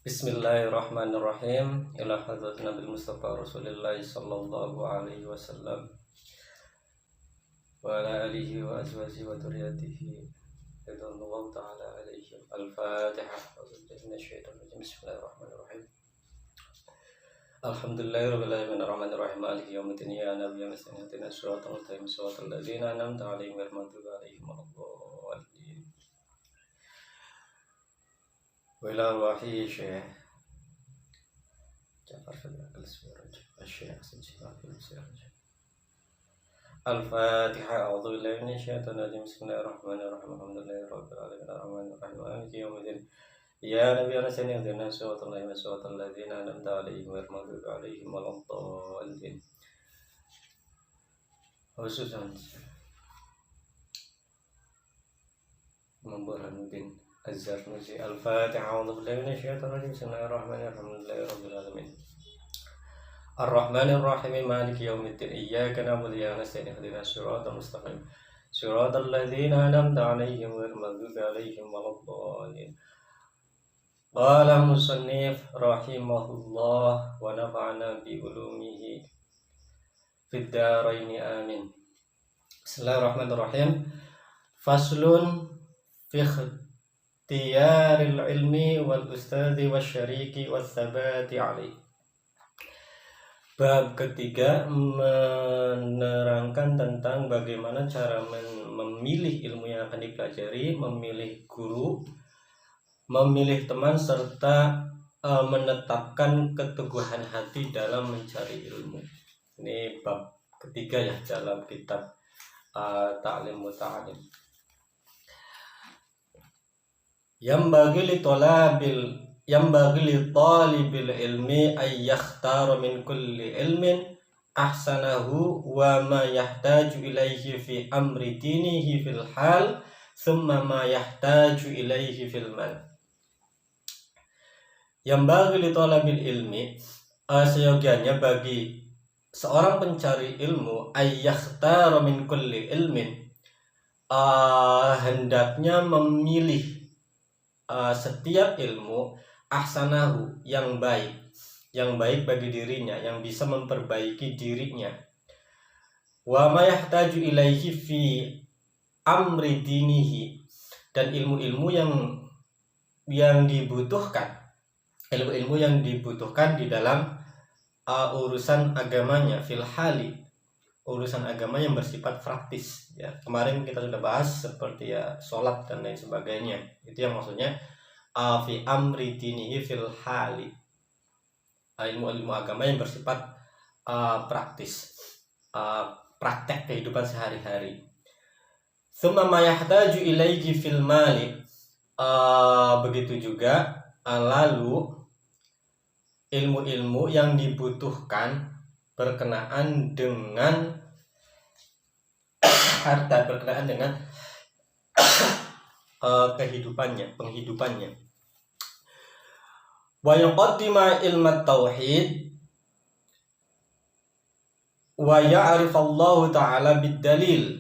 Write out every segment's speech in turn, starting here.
Bismillahirrahmanirrahim. Ila hadrat Nabi Mustafa Rasulullah sallallahu alaihi wasallam wa ala alihi wa azwajihi wa dzurriyyatihi radhiyallahu ta'ala alaihim. Al-Fatihah. Bismillahirrahmanirrahim. Alhamdulillahirabbil alamin arrahmanir rahim maliki yaumiddin ya nabiyyu muslimin siratal mustaqim siratal ladzina an'amta alaihim ghairil maghdubi alaihim waladdallin. Wila wahi Syekh Ja'far al-Siraj Syekh Siraj Al-Fatihah. A'udzu billahi minasyaitonir rajim. Bismillahirrahmanirrahim. Alhamdulillahirabbil alamin arrahmanir rahim maliki yaumiddin ya nabiyyu rasulina ihdina siratal ladzina an'amta alaihim ghairil maghdubi alaihim waladdallin. Khususan Burhanuddin Az-Zarnuji. Al-Fatihah. A'udzu billahi minasyaitonir rajim. Bismillahirrahmanirrahim. Alhamdulillahirabbil alamin Ar-Rahmanir Rahim Maliki yaumiddin iyyaka na'budu wa iyyaka nasta'in ihdinas siratal mustaqim siratal ladzina an'amta 'alaihim ghairil maghdubi 'alaihim waladdallin. Qala musannif rahimahullah wa nafa'ana bi ulumihi fid dharain amin. Bismillahirrahmanirrahim. Faslun fi ikhtiyaril ilmi wal ustadzi wasyariki watsabati alaihi. Bab ketiga menerangkan tentang bagaimana cara memilih ilmu yang akan dipelajari, memilih guru, memilih teman, serta menetapkan keteguhan hati dalam mencari ilmu. Ini bab ketiga ya dalam kitab Ta'lim Muta'alim. Yang bagi talibil ilmi ay yakhtara min kulli ilmin ahsanahu wa ma yahtaju ilaihi fi amri dinihi fil hal thumma ma yahtaju ilaihi fil mal. Yang bagi talibil ilmi, seyogianya bagi seorang pencari ilmu ay yakhtara min kulli ilmin, hendaknya memilih setiap ilmu ahsanahu yang baik bagi dirinya, yang bisa memperbaiki dirinya. Wa ma yahtaju ilaihi fi amri dinihi, dan ilmu-ilmu yang dibutuhkan, ilmu-ilmu yang dibutuhkan di dalam urusan agamanya, fil hali, urusan agama yang bersifat praktis ya. Kemarin kita sudah bahas seperti ya sholat dan lain sebagainya. Itu yang maksudnya fi amri dinihi fil hali, ilmu-ilmu agama yang bersifat praktis, praktek kehidupan sehari-hari. Tsumma ma yahtaju ilaihi fil mali, begitu juga lalu ilmu-ilmu yang dibutuhkan berkenaan dengan harta, berkenaan dengan penghidupannya. Wa yuqaddima ilmat tauhid wa ya'rifallahu ta'ala bid-dalil,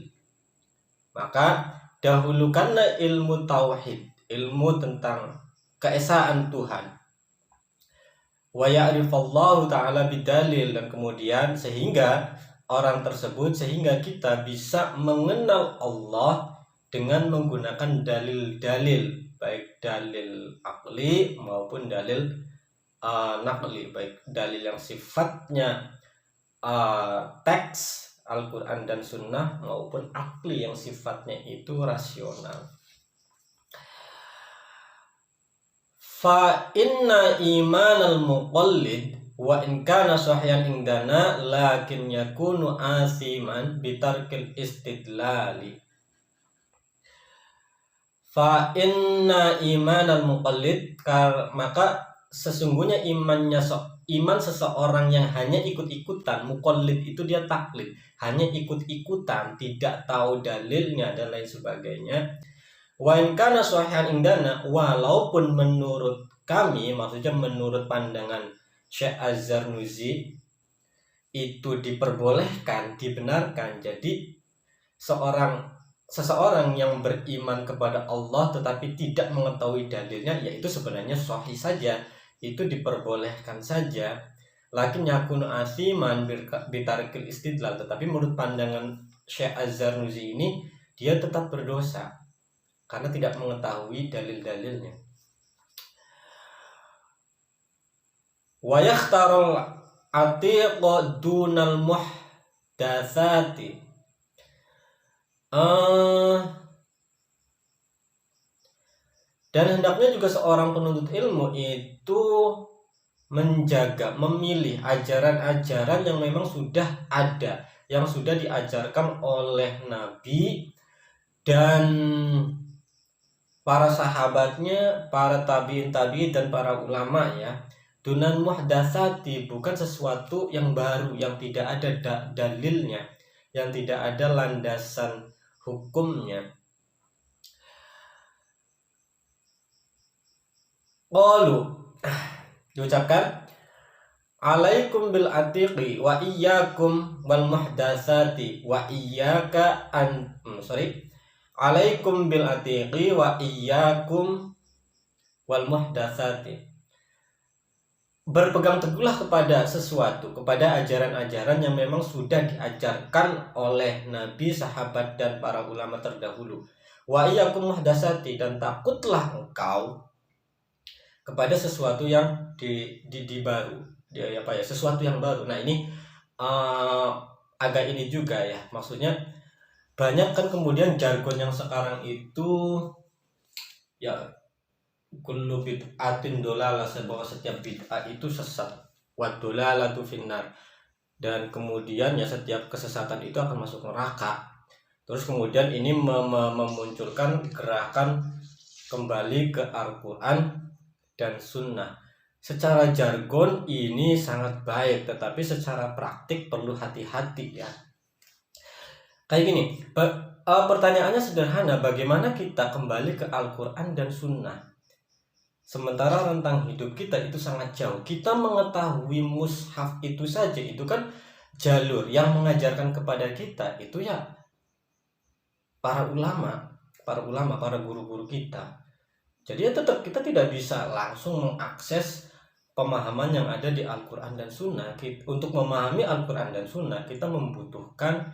maka dahulukanlah ilmu tauhid, ilmu tentang keesaan Tuhan. Wa ya'rifallahu ta'ala bid-dalil, dan kemudian sehingga kita bisa mengenal Allah dengan menggunakan dalil-dalil, baik dalil akli maupun dalil naqli, baik dalil yang sifatnya teks Al-Quran dan Sunnah maupun akli yang sifatnya itu rasional. Fa inna imanal muqallid wa in kana sahyan indana lakin yakunu asiman bitarkil istidlali. Fa inna imanal muqallid, maka sesungguhnya iman seseorang yang hanya ikut-ikutan, muqallid itu dia taklid, hanya ikut-ikutan, tidak tahu dalilnya dan lain sebagainya. Wa in kana sahhan indana, walaupun menurut kami, maksudnya menurut pandangan Syekh Az-Zarnuji itu diperbolehkan, dibenarkan. Jadi seseorang yang beriman kepada Allah tetapi tidak mengetahui dalilnya, yaitu sebenarnya sahih saja, itu diperbolehkan saja. Lakin yakunu asiman bitarikil istidlal, tetapi menurut pandangan Syekh Az-Zarnuji ini dia tetap berdosa karena tidak mengetahui dalil-dalilnya. Wa yakhtarul atiqa dunal muhdatsati. Dan hendaknya juga seorang penuntut ilmu itu menjaga, memilih ajaran-ajaran yang memang sudah ada, yang sudah diajarkan oleh Nabi dan para sahabatnya, para tabi'in dan para ulama ya. Dunan muhdatsati, bukan sesuatu yang baru, yang tidak ada dalilnya, yang tidak ada landasan hukumnya. Qalu, diucapkan alaikum bil atiqi wa iyyakum wal muhdatsati wa iyyaka alaikum bil atiqi wa iyyakum wal muhdatsati. Berpegang teguhlah kepada sesuatu, kepada ajaran-ajaran yang memang sudah diajarkan oleh Nabi, sahabat dan para ulama terdahulu. Wa iyyakum muhdatsati, dan takutlah engkau kepada sesuatu yang baru, sesuatu yang baru. Nah ini agak ini juga ya, maksudnya banyak kan kemudian jargon yang sekarang itu ya kullu bid'atin dolalah, bahwa setiap bid'ah itu sesat, wa dolalatu finnar, dan kemudian ya setiap kesesatan itu akan masuk neraka. Terus kemudian ini memunculkan gerakan kembali ke Al-Quran dan Sunnah. Secara jargon ini sangat baik, tetapi secara praktik perlu hati-hati ya. Kayak gini, pertanyaannya sederhana, bagaimana kita kembali ke Al-Quran dan Sunnah sementara rentang hidup kita itu sangat jauh? Kita mengetahui mushaf itu saja, itu kan jalur yang mengajarkan kepada kita itu ya para ulama, para guru-guru kita. Jadi ya tetap kita tidak bisa langsung mengakses pemahaman yang ada di Al-Quran dan Sunnah. Untuk memahami Al-Quran dan Sunnah, kita membutuhkan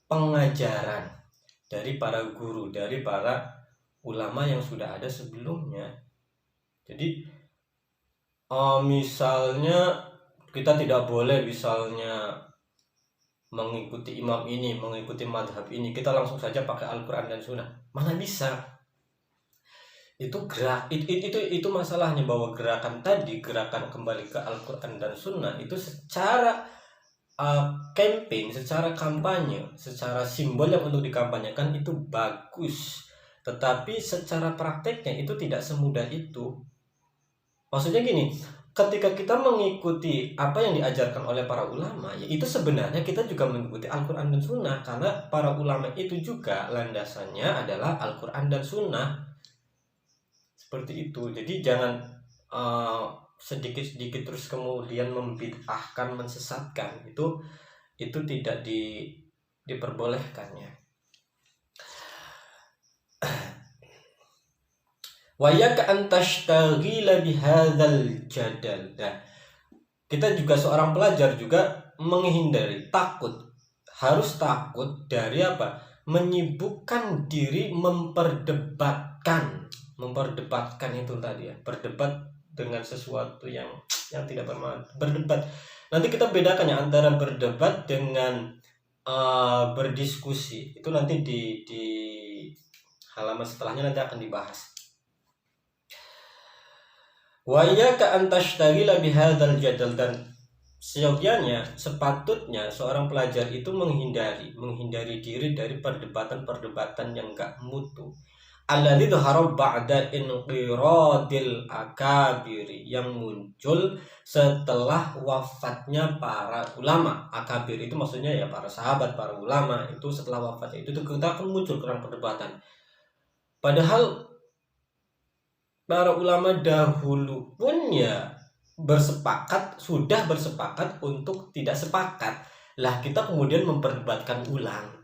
pengajaran dari para guru, dari para ulama yang sudah ada sebelumnya. Jadi misalnya kita tidak boleh misalnya mengikuti imam ini, mengikuti madhab ini, kita langsung saja pakai Al-Quran dan Sunnah. Mana bisa? Itu masalahnya, bahwa gerakan kembali ke Al-Quran dan Sunnah itu secara campaign, secara kampanye, secara simbol yang untuk dikampanyekan itu bagus, tetapi secara prakteknya itu tidak semudah itu. Maksudnya gini, ketika kita mengikuti apa yang diajarkan oleh para ulama, ya itu sebenarnya kita juga mengikuti Al-Quran dan Sunnah, karena para ulama itu juga landasannya adalah Al-Quran dan Sunnah. Seperti itu. Jadi jangan sedikit-sedikit terus kemudian membid'ahkan, mensesatkan. Itu tidak diperbolehkannya. Wa yaka an tashtagila bihadzal jadal. Nah, kita juga seorang pelajar juga menghindari, harus takut dari apa? Menyibukkan diri memperdebatkan itu tadi ya, berdebat dengan sesuatu yang tidak bermanfaat. Berdebat, nanti kita bedakan ya antara berdebat dengan berdiskusi. Itu nanti di halaman setelahnya nanti akan dibahas. Wa iyyaka an tashtagila bihadzal jadal, dan seyogianya, sepatutnya seorang pelajar itu menghindari diri dari perdebatan yang enggak mutu. Alladzi dhahara ba'da inqiradil akabiri, yang muncul setelah wafatnya para ulama. Akabir itu maksudnya ya para sahabat, para ulama. Itu setelah wafatnya itu kita akan muncul kurang perdebatan. Padahal para ulama dahulu pun ya sudah bersepakat untuk tidak sepakat. Lah kita kemudian memperdebatkan ulang.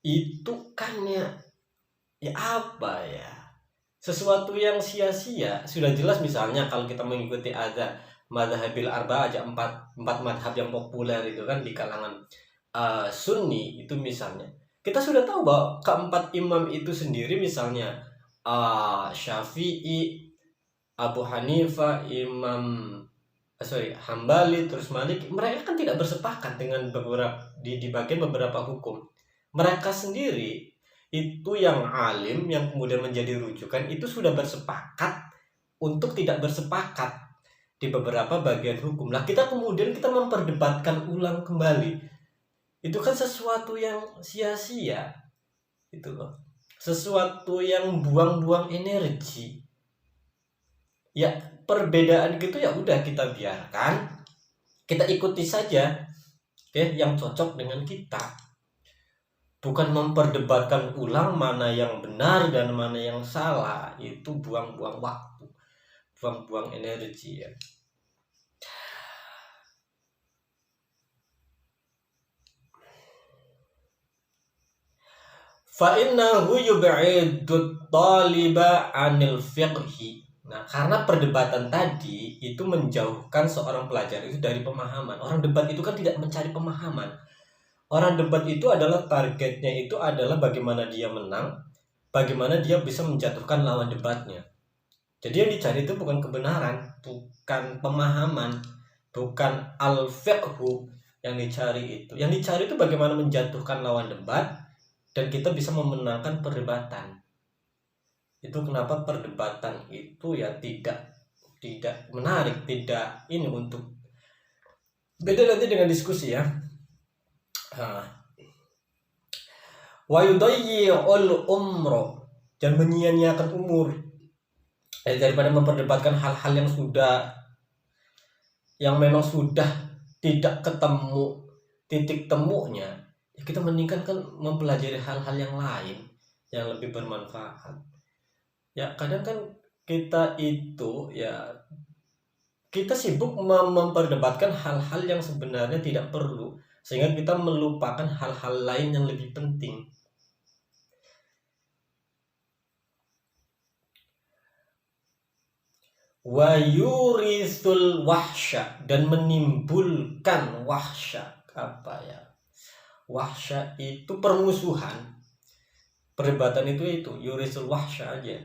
Itu kan ya apa ya? sesuatu yang sia-sia sudah jelas. Misalnya kalau kita mengikuti ada madhabil arba aja, empat madhab yang populer itu kan di kalangan Sunni itu misalnya, kita sudah tahu bahwa keempat imam itu sendiri misalnya Syafi'i, Abu Hanifah, Hambali, terus Malik, mereka kan tidak bersepakat dengan beberapa di bagian beberapa hukum. Mereka sendiri itu yang alim yang kemudian menjadi rujukan itu sudah bersepakat untuk tidak bersepakat di beberapa bagian hukum. Lah kita memperdebatkan ulang kembali, itu kan sesuatu yang sia-sia, itu loh, sesuatu yang buang-buang energi. Ya perbedaan gitu ya udah kita biarkan, kita ikuti saja yang cocok dengan kita. Bukan memperdebatkan ulang mana yang benar dan mana yang salah. Itu buang-buang waktu, buang-buang energi ya. Fa'innahu yub'idut taliba 'anil fiqhi. Nah, karena perdebatan tadi itu menjauhkan seorang pelajar itu dari pemahaman. Orang debat itu kan tidak mencari pemahaman. Orang debat itu adalah targetnya itu adalah bagaimana dia menang, bagaimana dia bisa menjatuhkan lawan debatnya. Jadi yang dicari itu bukan kebenaran, bukan pemahaman, bukan al-fiqhu yang dicari itu. Yang dicari itu bagaimana menjatuhkan lawan debat dan kita bisa memenangkan perdebatan. Itu kenapa perdebatan itu ya tidak menarik, tidak ini untuk beda nanti dengan diskusi ya. Wa yudayyi'ul umro, dan menyia-nyiakan umur. Daripada memperdebatkan hal-hal yang memang sudah tidak ketemu titik temunya, ya kita mendingan kan mempelajari hal-hal yang lain yang lebih bermanfaat. Ya kadang kan kita itu ya kita sibuk memperdebatkan hal-hal yang sebenarnya tidak perlu, sehingga kita melupakan hal-hal lain yang lebih penting. Wa yurisul wahsya, dan menimbulkan wahsya. Apa ya? Wahsya itu permusuhan. Perdebatan itu yurisul wahsya aja,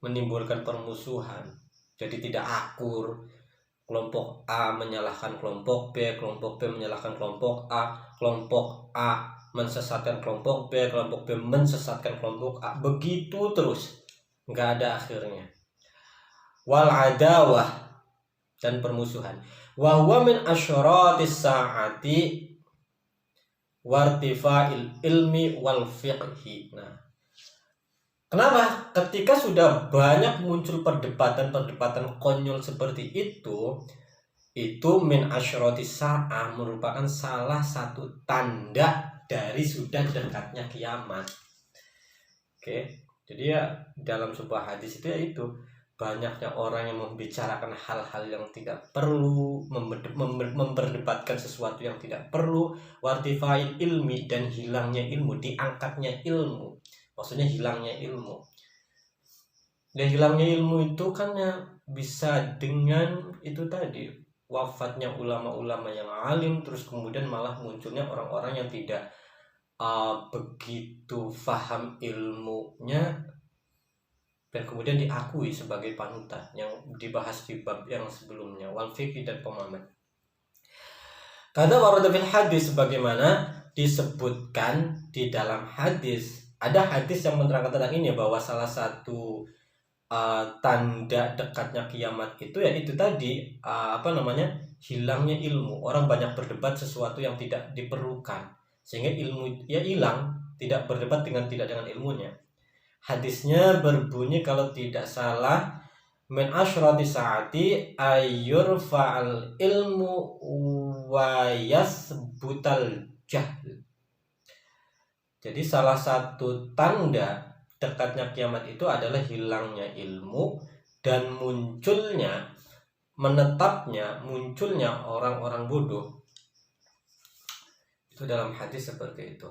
menimbulkan permusuhan. Jadi tidak akur. Kelompok A menyalahkan kelompok B, kelompok B menyalahkan kelompok A mensesatkan kelompok B, kelompok B mensesatkan kelompok A, begitu terus, nggak ada akhirnya. Wal adawah, dan permusuhan. Wa huwa min asyratis saati wartifa'il ilmi wal fiqhi. Nah, kenapa? Ketika sudah banyak muncul perdebatan konyol seperti itu min asyratis sa'ah, merupakan salah satu tanda dari sudah dekatnya kiamat. Oke. Jadi ya dalam sebuah hadis itu ya itu banyaknya orang yang membicarakan hal-hal yang tidak perlu, memperdebatkan sesuatu yang tidak perlu, wartifa'il ilmi, dan hilangnya ilmu, diangkatnya ilmu. Maksudnya hilangnya ilmu. Dan hilangnya ilmu itu kan ya bisa dengan itu tadi, wafatnya ulama-ulama yang alim, terus kemudian malah munculnya orang-orang yang tidak begitu paham ilmunya, dan kemudian diakui sebagai panutan, yang dibahas di bab yang sebelumnya, wal fiqhi, dan pemahaman. Kata warada fil hadis, sebagaimana disebutkan di dalam hadis. Ada hadis yang menerangkan tentang ini, bahwa salah satu tanda dekatnya kiamat itu ya itu tadi, hilangnya ilmu. Orang banyak berdebat sesuatu yang tidak diperlukan, sehingga ilmu ya hilang, tidak berdebat tidak dengan ilmunya. Hadisnya berbunyi kalau tidak salah, min asyrati saati ayyurfa'al ilmu wa yasbutal jahl. Jadi salah satu tanda dekatnya kiamat itu adalah hilangnya ilmu dan munculnya orang-orang bodoh. Itu dalam hadis seperti itu.